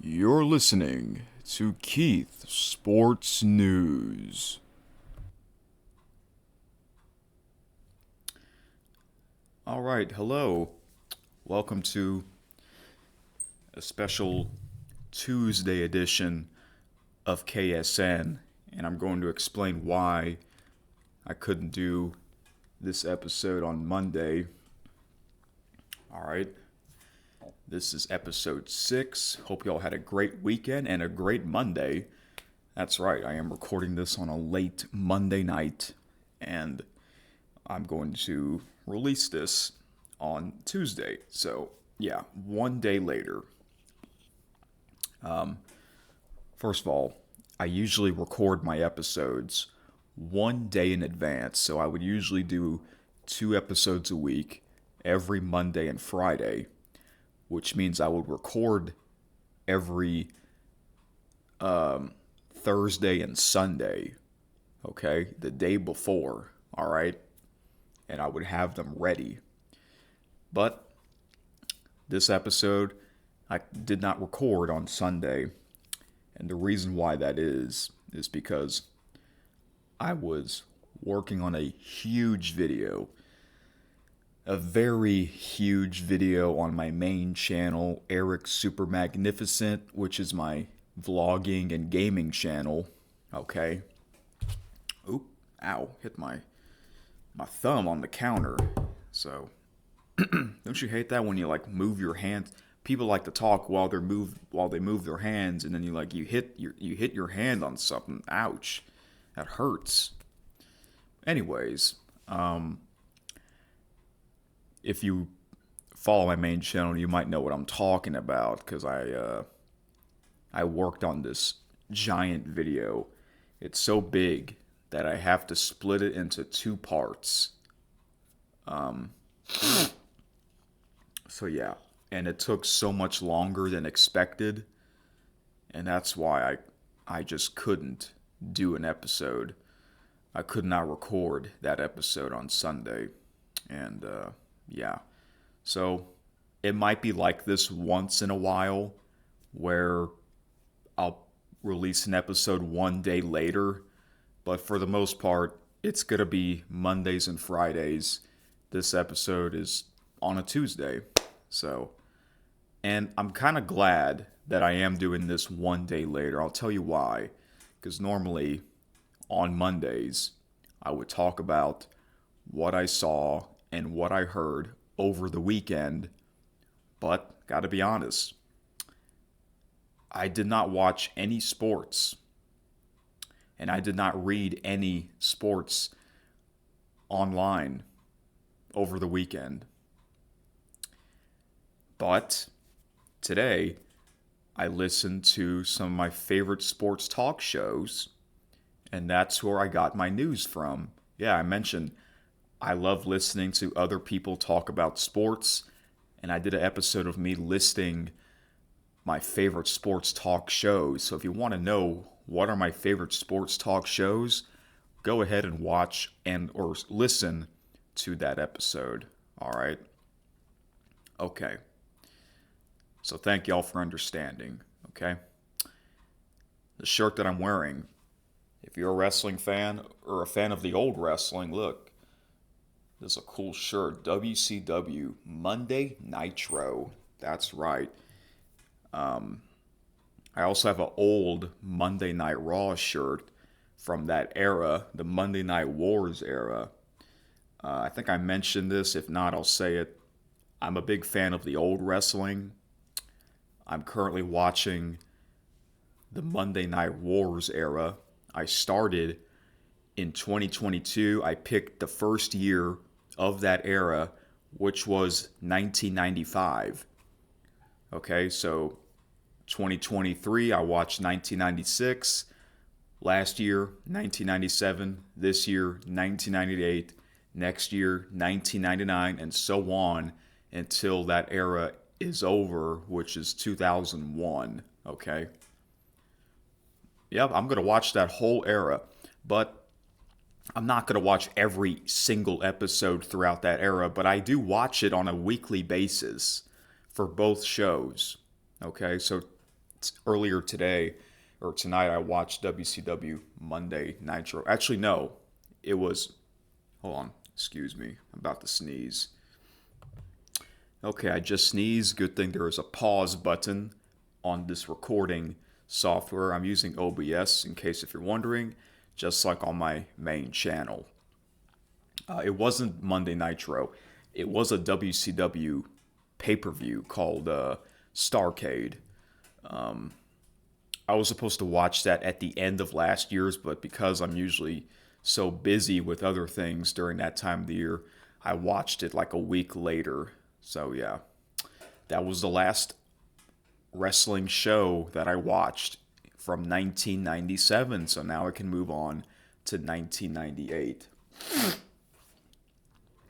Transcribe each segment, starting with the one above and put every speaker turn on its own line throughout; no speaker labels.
You're listening to Keith Sports News. All right, hello. Welcome to a special Tuesday edition of KSN, and I'm going to explain why I couldn't do this episode on Monday. All right. This is episode 6. Hope you all had a great weekend and a great Monday. That's right, I am recording this on a late Monday night, and I'm going to release this on Tuesday. So, yeah, one day later. First of all, I usually record my episodes one day in advance. So I would usually do 2 episodes a week every Monday and Friday, which means I would record every Thursday and Sunday, okay, the day before, all right, and I would have them ready. But this episode, I did not record on Sunday, and the reason why that is because I was working on a huge video. A very huge video on my main channel, Eric Super Magnificent, which is my vlogging and gaming channel. Okay. Oop, ow, hit my thumb on the counter. So, don't you hate that when you like move your hands? People like to talk while they move their hands, and then you hit your hand on something. Ouch, that hurts. Anyways, if you follow my main channel, you might know what I'm talking about because I worked on this giant video. It's so big that I have to split it into 2 parts. So yeah, and it took so much longer than expected, and that's why I just couldn't do an episode. I could not record that episode on Sunday, and yeah. So it might be like this once in a while where I'll release an episode one day later, but for the most part, it's going to be Mondays and Fridays. This episode is on a Tuesday. So, and I'm kind of glad that I am doing this one day later. I'll tell you why. Because normally on Mondays, I would talk about what I saw and what I heard over the weekend, but gotta be honest, I did not watch any sports, and I did not read any sports online over the weekend. But today, I listened to some of my favorite sports talk shows, and that's where I got my news from. Yeah, I mentioned I love listening to other people talk about sports, and I did an episode of me listing my favorite sports talk shows. So if you want to know what are my favorite sports talk shows, go ahead and watch or listen to that episode. All right? Okay. So thank y'all for understanding, okay? The shirt that I'm wearing, if you're a wrestling fan or a fan of the old wrestling, look, this is a cool shirt. WCW Monday Nitro. That's right. I also have an old Monday Night Raw shirt from that era, the Monday Night Wars era. I think I mentioned this. If not, I'll say it. I'm a big fan of the old wrestling. I'm currently watching the Monday Night Wars era. I started in 2022. I picked the first year of that era, which was 1995. Okay, so 2023, I watched 1996. Last year, 1997. This year, 1998. Next year, 1999, and so on until that era is over, which is 2001. Okay? Yep, I'm going to watch that whole era, but I'm not going to watch every single episode throughout that era, but I do watch it on a weekly basis for both shows. Okay, so earlier today or tonight, I watched WCW Monday Nitro. Actually, no, it was. Hold on, excuse me. I'm about to sneeze. Okay, I just sneezed. Good thing there is a pause button on this recording software. I'm using OBS in case if you're wondering, just like on my main channel. It wasn't Monday Nitro. It was a WCW pay-per-view called Starcade. I was supposed to watch that at the end of last year's, but because I'm usually so busy with other things during that time of the year, I watched it like a week later. So yeah, that was the last wrestling show that I watched from 1997. So now I can move on to 1998.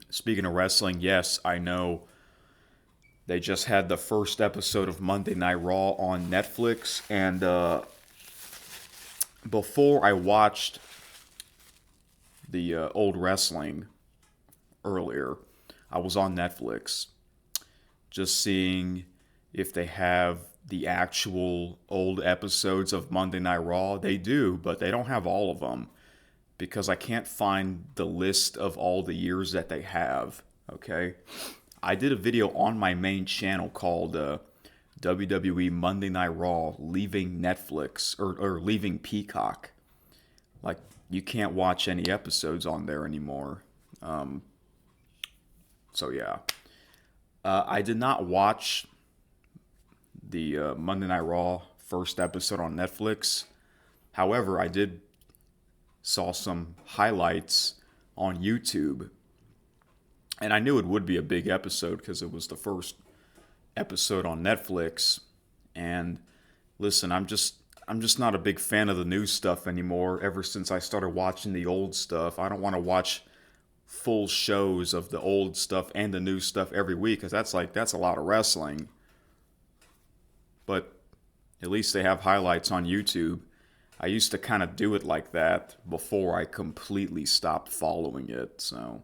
Speaking of wrestling, yes, I know they just had the first episode of Monday Night Raw on Netflix, and before I watched the old wrestling earlier, I was on Netflix just seeing if they have the actual old episodes of Monday Night Raw. They do, but they don't have all of them because I can't find the list of all the years that they have. Okay, I did a video on my main channel called WWE Monday Night Raw leaving Netflix or leaving Peacock. Like, you can't watch any episodes on there anymore. So yeah, I did not watch the Monday Night Raw first episode on Netflix. However, I did saw some highlights on YouTube, and I knew it would be a big episode because it was the first episode on Netflix. And listen, I'm just not a big fan of the new stuff anymore. Ever since I started watching the old stuff, I don't want to watch full shows of the old stuff and the new stuff every week because that's a lot of wrestling. But at least they have highlights on YouTube. I used to kind of do it like that before I completely stopped following it. So,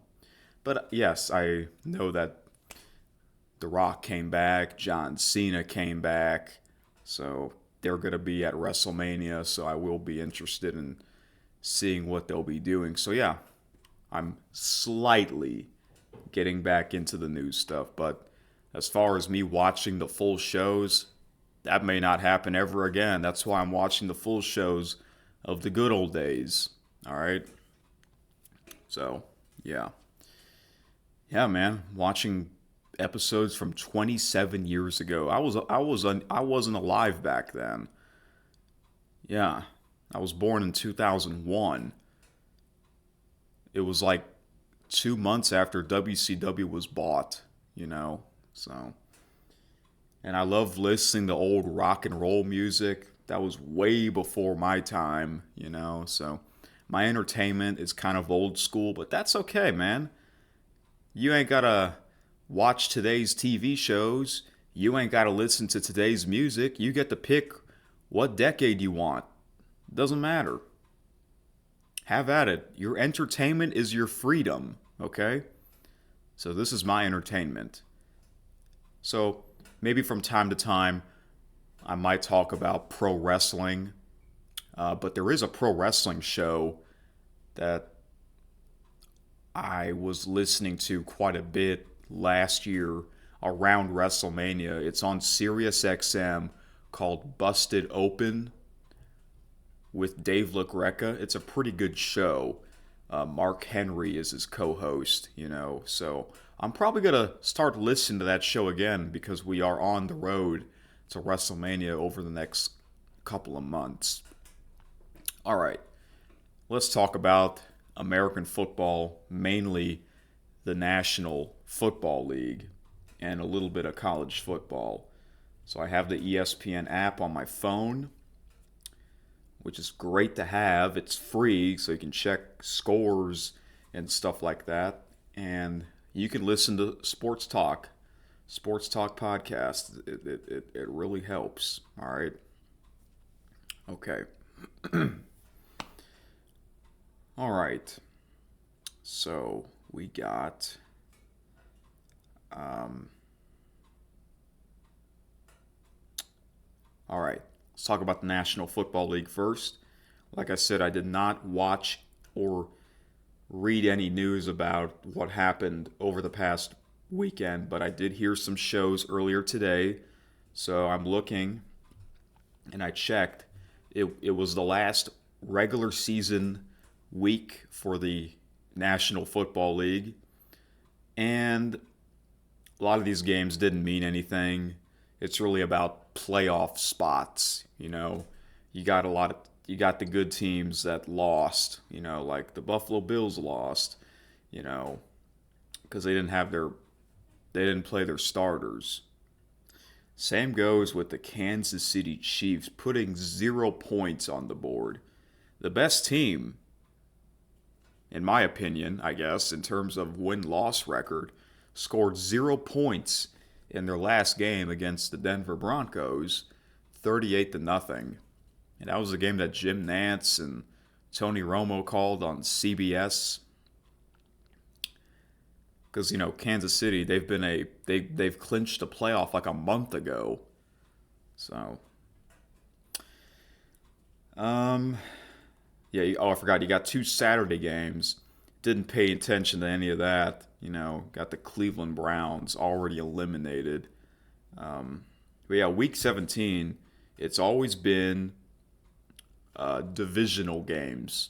but yes, I know that The Rock came back, John Cena came back, so they're going to be at WrestleMania, so I will be interested in seeing what they'll be doing. So yeah, I'm slightly getting back into the new stuff, but as far as me watching the full shows, that may not happen ever again. That's why I'm watching the full shows of the good old days. All right. So, yeah. Yeah, man, watching episodes from 27 years ago. I wasn't alive back then. Yeah. I was born in 2001. It was like 2 months after WCW was bought, you know. So, and I love listening to old rock and roll music. That was way before my time, you know. So, my entertainment is kind of old school, but that's okay, man. You ain't got to watch today's TV shows. You ain't got to listen to today's music. You get to pick what decade you want. Doesn't matter. Have at it. Your entertainment is your freedom, okay? So this is my entertainment. So maybe from time to time, I might talk about pro wrestling. But there is a pro wrestling show that I was listening to quite a bit last year around WrestleMania. It's on Sirius XM called Busted Open with Dave LaGreca. It's a pretty good show. Mark Henry is his co-host, you know. So I'm probably going to start listening to that show again because we are on the road to WrestleMania over the next couple of months. All right, let's talk about American football, mainly the National Football League and a little bit of college football. So I have the ESPN app on my phone, which is great to have. It's free, so you can check scores and stuff like that. And you can listen to Sports Talk podcast. It really helps. All right. Okay. All right. So we got all right. Let's talk about the National Football League first. Like I said, I did not watch or read any news about what happened over the past weekend, but I did hear some shows earlier today. So I'm looking and I checked. It was the last regular season week for the National Football League. And a lot of these games didn't mean anything. It's really about playoff spots. You got you got the good teams that lost. Like the Buffalo Bills lost. Because they didn't play their starters. Same goes with the Kansas City Chiefs putting 0 points on the board. The best team, in my opinion, I guess, in terms of win-loss record, scored 0 points in their last game against the Denver Broncos, 38 to nothing. And that was a game that Jim Nantz and Tony Romo called on CBS. Because Kansas City, they've clinched a playoff like a month ago. So, yeah. Oh, I forgot. You got 2 Saturday games. Didn't pay attention to any of that. Got the Cleveland Browns already eliminated. But yeah, Week 17. It's always been divisional games.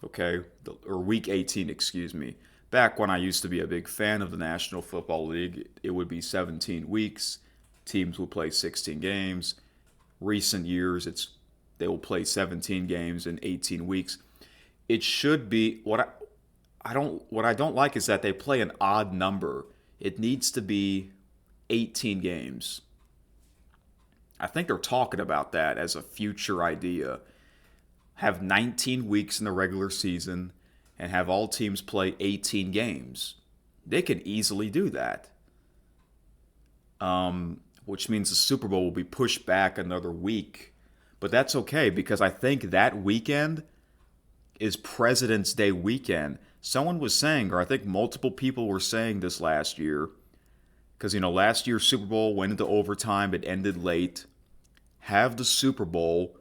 Okay, or Week 18, excuse me. Back when I used to be a big fan of the National Football League, it would be 17 weeks. Teams would play 16 games. Recent years, they will play 17 games in 18 weeks. It should be what I don't like is that they play an odd number. It needs to be 18 games. I think they're talking about that as a future idea. Have 19 weeks in the regular season and have all teams play 18 games. They can easily do that. Which means the Super Bowl will be pushed back another week. But that's okay because I think that weekend is President's Day weekend. Someone was saying, or I think multiple people were saying this last year, because last year's Super Bowl went into overtime, it ended late. Have the Super Bowl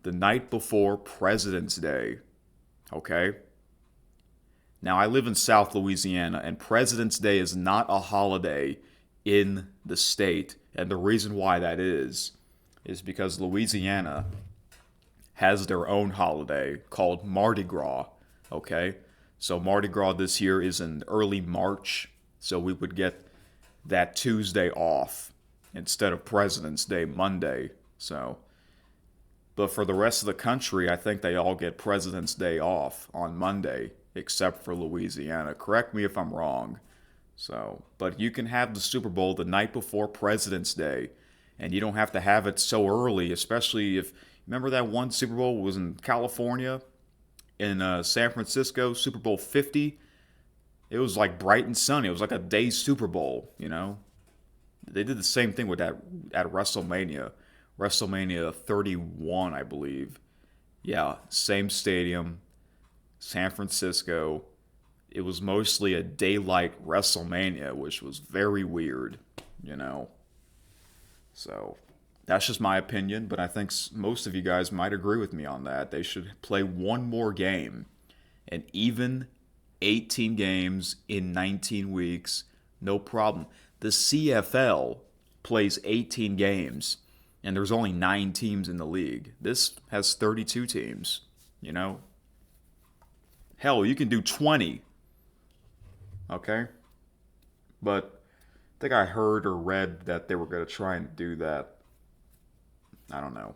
the night before President's Day. Okay? Now, I live in South Louisiana, and President's Day is not a holiday in the state. And the reason why that is because Louisiana has their own holiday called Mardi Gras. Okay? So Mardi Gras this year is in early March, so we would get that Tuesday off instead of President's Day Monday. But for the rest of the country, I think they all get President's Day off on Monday, except for Louisiana. Correct me if I'm wrong. But you can have the Super Bowl the night before President's Day, and you don't have to have it so early, especially if, remember that one Super Bowl was in California, in San Francisco, Super Bowl 50? It was like bright and sunny. It was like a day Super Bowl, They did the same thing with that at WrestleMania. WrestleMania 31, I believe. Yeah, same stadium, San Francisco. It was mostly a daylight WrestleMania, which was very weird, So, that's just my opinion, but I think most of you guys might agree with me on that. They should play one more game. And even 18 games in 19 weeks, no problem. The CFL plays 18 games, and there's only 9 teams in the league. This has 32 teams, Hell, you can do 20. Okay? But I think I heard or read that they were going to try and do that. I don't know.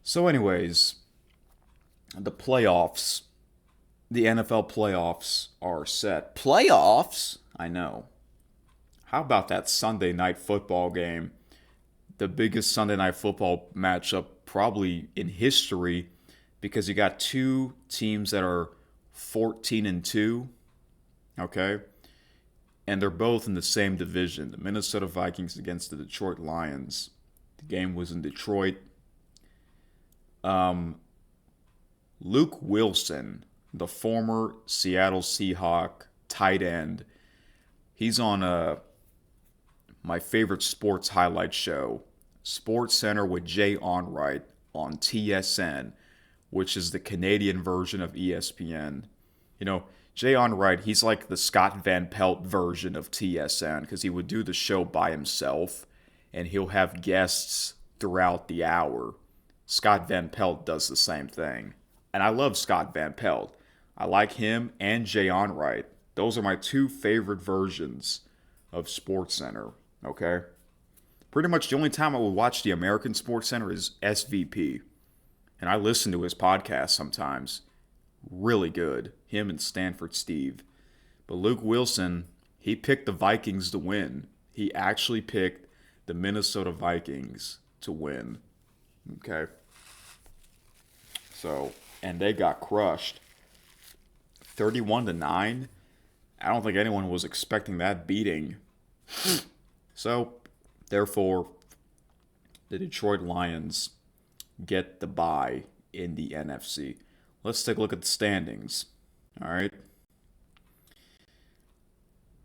So anyways, the playoffs, the NFL playoffs are set. Playoffs? I know. How about that Sunday night football game? The biggest Sunday night football matchup probably in history, because you got 2 teams that are 14-2, okay? And they're both in the same division. The Minnesota Vikings against the Detroit Lions. The game was in Detroit. Luke Wilson, the former Seattle Seahawk tight end, he's on my favorite sports highlight show, Sports Center with Jay Onrait on TSN, which is the Canadian version of ESPN. You know, Jay Onrait, he's like the Scott Van Pelt version of TSN because he would do the show by himself and he'll have guests throughout the hour. Scott Van Pelt does the same thing. And I love Scott Van Pelt. I like him and Jay Onrait. Those are my two favorite versions of Sports Center. Okay? Pretty much the only time I would watch the American Sports Center is SVP. And I listen to his podcast sometimes. Really good. Him and Stanford Steve. But Luke Wilson, he picked the Vikings to win. He actually picked the Minnesota Vikings to win. Okay? So, and they got crushed. 31-9. I don't think anyone was expecting that beating. So, therefore, the Detroit Lions get the bye in the NFC. Let's take a look at the standings. All right.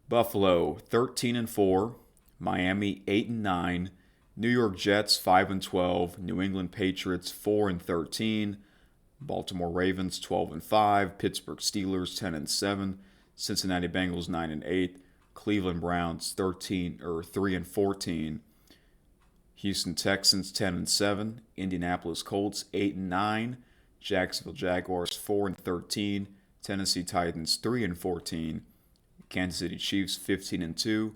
Buffalo 13-4, Miami 8-9, New York Jets 5-12, New England Patriots 4-13, Baltimore Ravens 12-5, Pittsburgh Steelers 10-7, Cincinnati Bengals 9-8, Cleveland Browns 3-14, Houston Texans 10-7, Indianapolis Colts 8-9, Jacksonville Jaguars 4-13, Tennessee Titans 3-14, Kansas City Chiefs 15-2,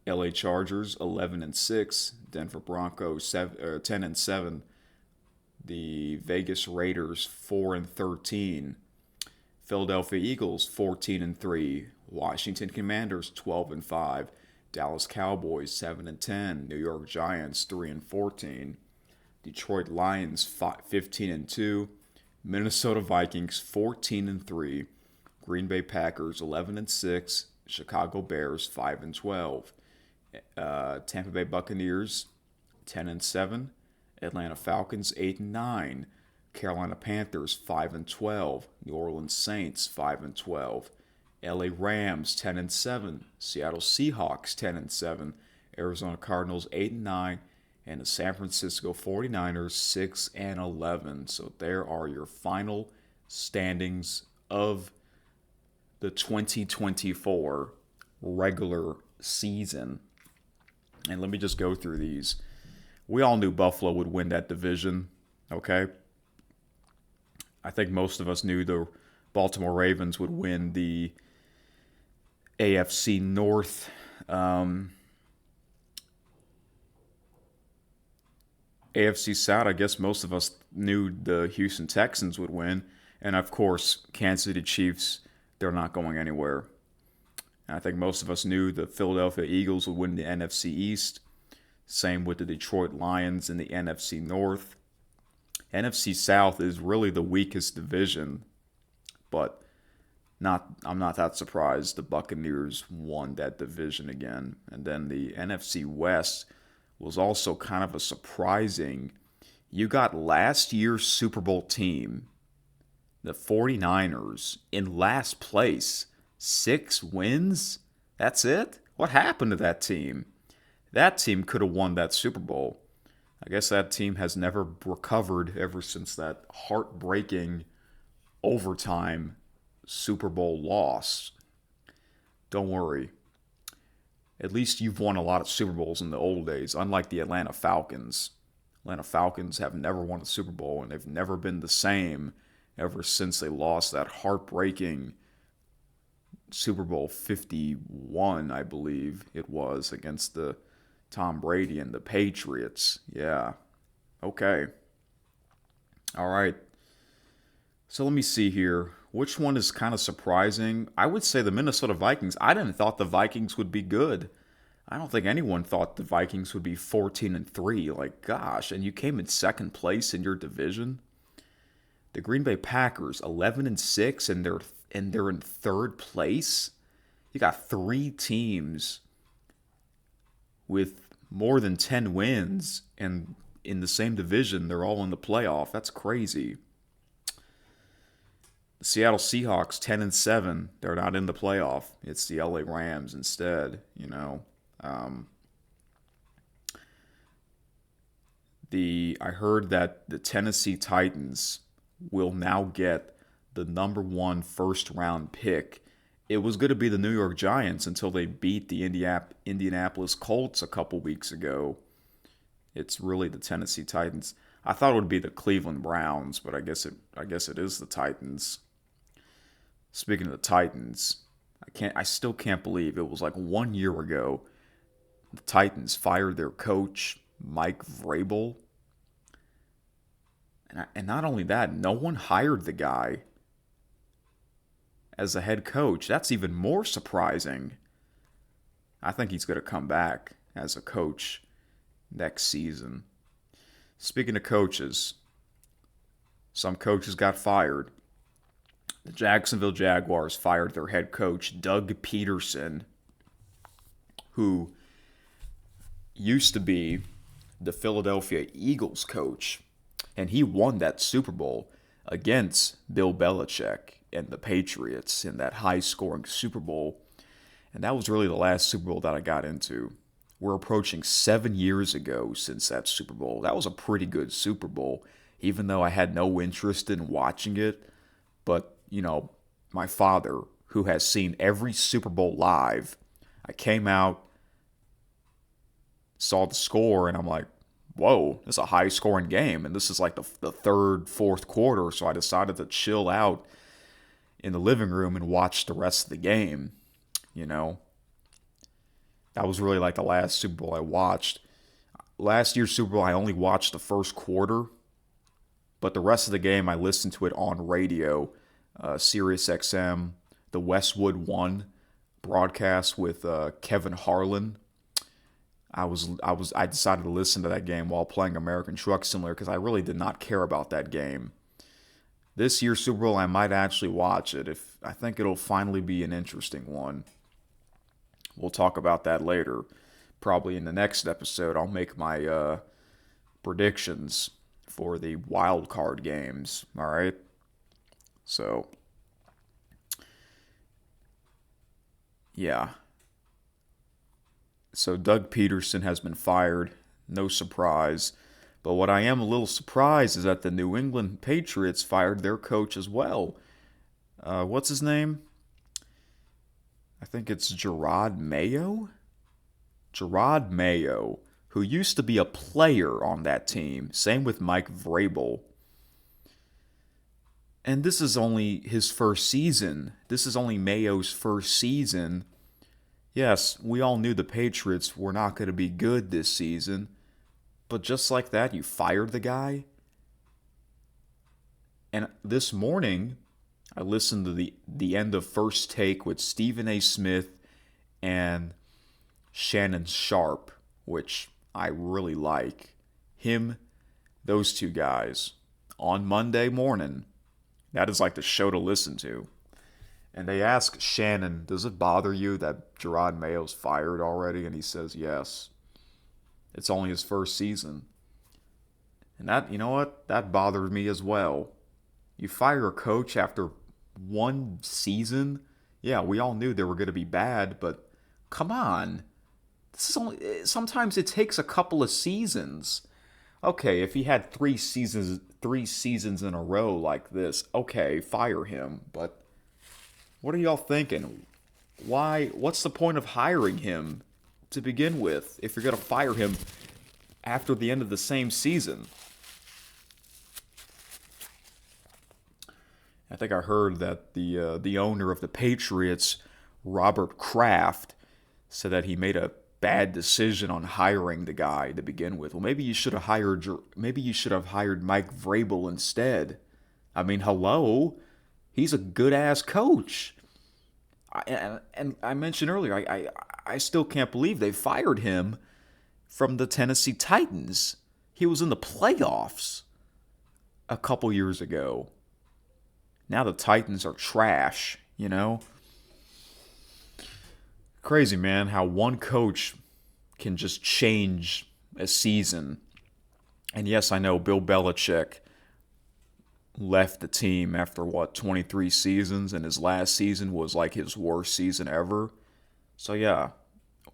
LA Chargers 11-6, Denver Broncos 10-7, the Vegas Raiders 4-13, Philadelphia Eagles 14-3, Washington Commanders 12-5, Dallas Cowboys 7-10, New York Giants 3-14, Detroit Lions 15-2, Minnesota Vikings 14-3, Green Bay Packers 11-6, Chicago Bears 5-12, Tampa Bay Buccaneers 10-7, Atlanta Falcons 8-9, Carolina Panthers 5-12, New Orleans Saints 5-12, LA Rams 10-7, Seattle Seahawks 10-7, Arizona Cardinals 8-9, and the San Francisco 49ers 6-11. So there are your final standings of the 2024 regular season. And let me just go through these. We all knew Buffalo would win that division, okay? I think most of us knew the Baltimore Ravens would win the AFC North. AFC South, I guess most of us knew the Houston Texans would win. And of course, Kansas City Chiefs, they're not going anywhere. And I think most of us knew the Philadelphia Eagles would win the NFC East. Same with the Detroit Lions in the NFC North. NFC South is really the weakest division, but I'm not that surprised the Buccaneers won that division again. And then the NFC West was also kind of a surprising. You got last year's Super Bowl team, the 49ers, in last place. 6 wins? That's it? What happened to that team? That team could have won that Super Bowl. I guess that team has never recovered ever since that heartbreaking overtime Super Bowl loss. Don't worry. At least you've won a lot of Super Bowls in the old days, unlike the Atlanta Falcons. Atlanta Falcons have never won a Super Bowl, and they've never been the same ever since they lost that heartbreaking Super Bowl 51, I believe it was, against the Tom Brady and the Patriots. Yeah. Okay. All right. So let me see here. Which one is kind of surprising? I would say the Minnesota Vikings. I didn't thought the Vikings would be good. I don't think anyone thought the Vikings would be 14-3. Like, gosh, and you came in second place in your division. The Green Bay Packers 11-6, and they're in third place. You got 3 teams with more than 10 wins, and in the same division, they're all in the playoff. That's crazy. The Seattle Seahawks 10-7. They're not in the playoff. It's the LA Rams instead. I heard that the Tennessee Titans will now get the number one first round pick. It was going to be the New York Giants until they beat the Indianapolis Colts a couple weeks ago. It's really the Tennessee Titans. I thought it would be the Cleveland Browns, but I guess it is the Titans. Speaking of the Titans, I still can't believe it was like 1 year ago the Titans fired their coach Mike Vrabel. And not only that, no one hired the guy as a head coach. That's even more surprising. I think he's going to come back as a coach next season. Speaking of coaches, some coaches got fired. The Jacksonville Jaguars fired their head coach, Doug Peterson, who used to be the Philadelphia Eagles coach, and he won that Super Bowl against Bill Belichick and the Patriots in that high-scoring Super Bowl. And that was really the last Super Bowl that I got into. We're approaching 7 years ago since that Super Bowl. That was a pretty good Super Bowl, even though I had no interest in watching it. But, my father, who has seen every Super Bowl live, I came out, saw the score, and I'm like, whoa, this is a high-scoring game. And this is like the third, fourth quarter, so I decided to chill out in the living room and watch the rest of the game, That was really like the last Super Bowl I watched. Last year's Super Bowl, I only watched the first quarter, but the rest of the game, I listened to it on radio, Sirius XM, the Westwood One broadcast with Kevin Harlan. I decided to listen to that game while playing American Truck Simulator because I really did not care about that game. This year's Super Bowl, I might actually watch it. I think it'll finally be an interesting one. We'll talk about that later. Probably in the next episode, I'll make my predictions for the wild card games. All right. So, yeah. So Doug Peterson has been fired. No surprise. But what I am a little surprised is that the New England Patriots fired their coach as well. What's his name? I think it's Gerard Mayo? Gerard Mayo, who used to be a player on that team. Same with Mike Vrabel. And this is only his first season. This is only Mayo's first season. Yes, we all knew the Patriots were not going to be good this season. But just like that, you fired the guy? And this morning, I listened to the end of First Take with Stephen A. Smith and Shannon Sharp, which I really like. Those two guys, on Monday morning. That is like the show to listen to. And they ask Shannon, does it bother you that Gerard Mayo's fired already? And he says, yes. It's only his first season. And that, you know what? That bothered me as well. You fire a coach after one season? Yeah, we all knew they were going to be bad, but come on. Sometimes it takes a couple of seasons. Okay, if he had three seasons in a row like this, okay, fire him. But what are y'all thinking? What's the point of hiring him to begin with if you're going to fire him after the end of the same season? I think I heard that the owner of the Patriots, Robert Kraft, said that he made a bad decision on hiring the guy to begin with. Well, maybe you should have hired Mike Vrabel instead. I mean, hello, he's a good ass coach. And I mentioned earlier, I still can't believe they fired him from the Tennessee Titans. He was in the playoffs a couple years ago. Now the Titans are trash, Crazy, man, how one coach can just change a season. And yes, I know Bill Belichick left the team after 23 seasons, and his last season was like his worst season ever. So yeah,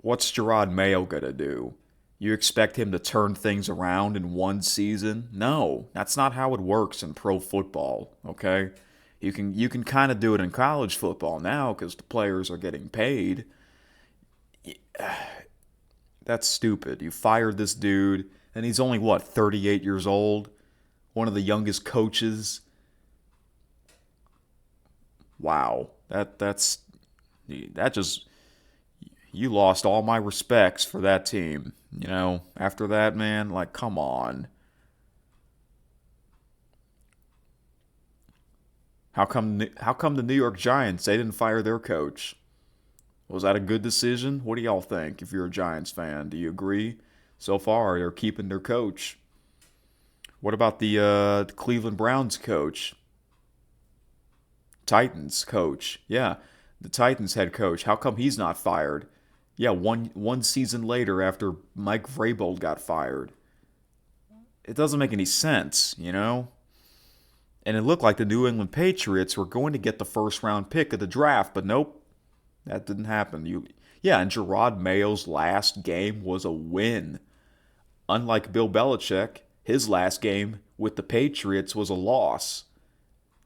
what's Gerard Mayo gonna do? You expect him to turn things around in one season? No, that's not how it works in pro football, okay? You can kind of do it in college football now cuz the players are getting paid. That's stupid. You fired this dude and he's only what, 38 years old? One of the youngest coaches. Wow. That just you lost all my respects for that team. After that, man, like, come on. How come the New York Giants they didn't fire their coach? Was that a good decision? What do y'all think if you're a Giants fan? Do you agree? So far, they're keeping their coach. What about the Cleveland Browns coach? Titans coach. Yeah, the Titans head coach. How come he's not fired? Yeah, one season later after Mike Vrabel got fired. It doesn't make any sense. And it looked like the New England Patriots were going to get the first round pick of the draft, but nope, that didn't happen. Yeah, and Gerard Mayo's last game was a win. Unlike Bill Belichick, his last game with the Patriots was a loss.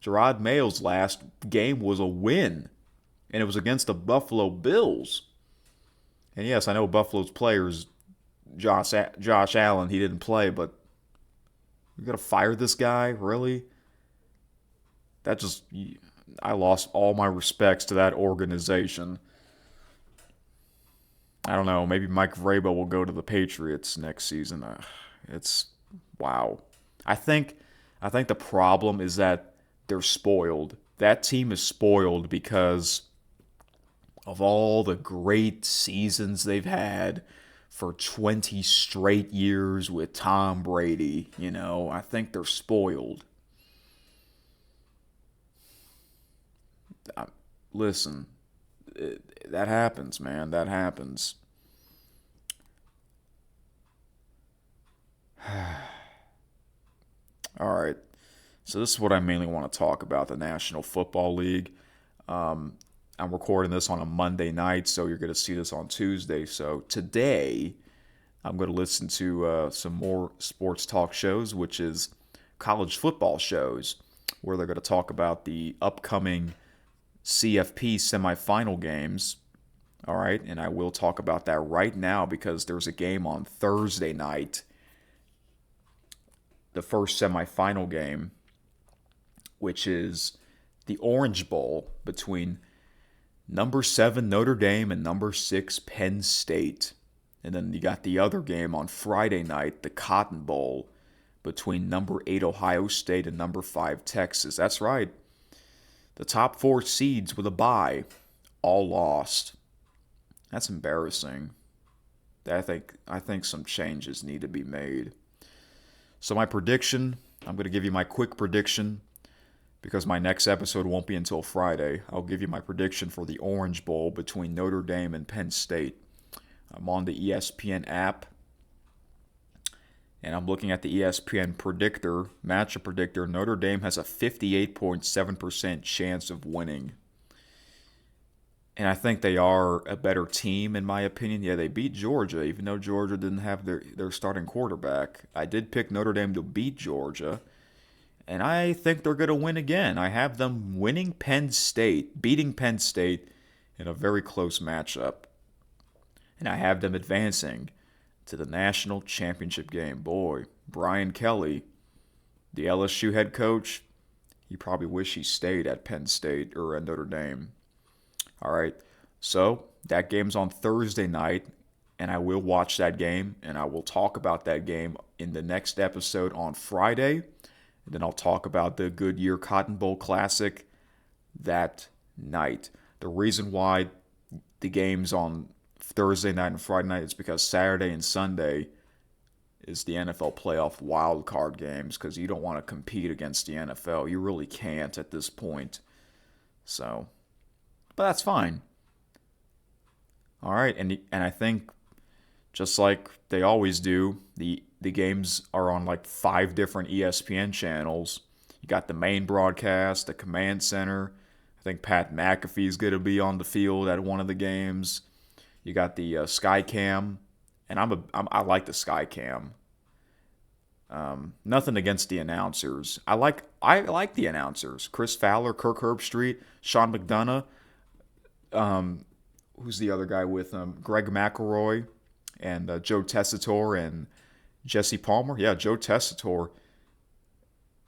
Gerard Mayo's last game was a win, and it was against the Buffalo Bills. And yes, I know Buffalo's players, Josh Allen, he didn't play, but you're gonna fire this guy, really? That just I lost all my respects to that organization. I don't know. Maybe Mike Vrabel will go to the Patriots next season. It's wow. I think I think the problem is that they're spoiled. That team is spoiled because of all the great seasons they've had for 20 straight years with Tom Brady. I think they're spoiled. Listen, that happens, man. That happens. All right. So this is what I mainly want to talk about, the National Football League. Um, I'm recording this on a Monday night, so you're going to see this on Tuesday. So today, I'm going to listen to some more sports talk shows, which is college football shows, where they're going to talk about the upcoming CFP semifinal games. All right, and I will talk about that right now because there's a game on Thursday night, the first semifinal game, which is the Orange Bowl between number 7 Notre Dame and number 6 Penn State. And then you got the other game on Friday night, the Cotton Bowl, between number 8 Ohio State and number 5 Texas. That's right. The top 4 seeds with a bye all lost. That's embarrassing. I think some changes need to be made. So my prediction, I'm going to give you my quick prediction because my next episode won't be until Friday. I'll give you my prediction for the Orange Bowl between Notre Dame and Penn State. I'm on the ESPN app, and I'm looking at the ESPN predictor, matchup predictor. Notre Dame has a 58.7% chance of winning. And I think they are a better team, in my opinion. Yeah, they beat Georgia, even though Georgia didn't have their starting quarterback. I did pick Notre Dame to beat Georgia, and I think they're going to win again. I have them beating Penn State in a very close matchup. And I have them advancing to the national championship game. Boy, Brian Kelly, the LSU head coach, you probably wish he stayed at Penn State or at Notre Dame. All right, so that game's on Thursday night, and I will watch that game, and I will talk about that game in the next episode on Friday. And then I'll talk about the Goodyear Cotton Bowl Classic that night. The reason why the game's on Thursday night and Friday night is because Saturday and Sunday is the NFL playoff wild card games because you don't want to compete against the NFL. You really can't at this point. So, but that's fine. All right, and I think just like they always do, the games are on like 5 different ESPN channels. You got the main broadcast, the command center. I think Pat McAfee's going to be on the field at one of the games. You got the Skycam and I like the Sky Cam. Nothing against the announcers. I like the announcers. Chris Fowler, Kirk Herbstreit, Sean McDonough. Who's the other guy with him? Greg McElroy and Joe Tessitore and Jesse Palmer. Yeah, Joe Tessitore.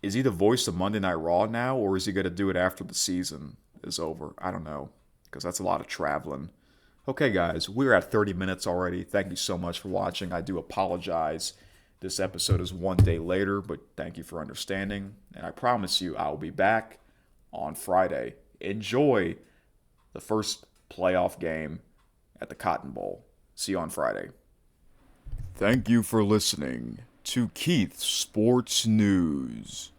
Is he the voice of Monday Night Raw now, or is he going to do it after the season is over? I don't know, because that's a lot of traveling. Okay, guys, we're at 30 minutes already. Thank you so much for watching. I do apologize. This episode is one day later, but thank you for understanding. And I promise you, I'll be back on Friday. Enjoy the first playoff game at the Cotton Bowl. See you on Friday. Thank you for listening to Keith's Sports News.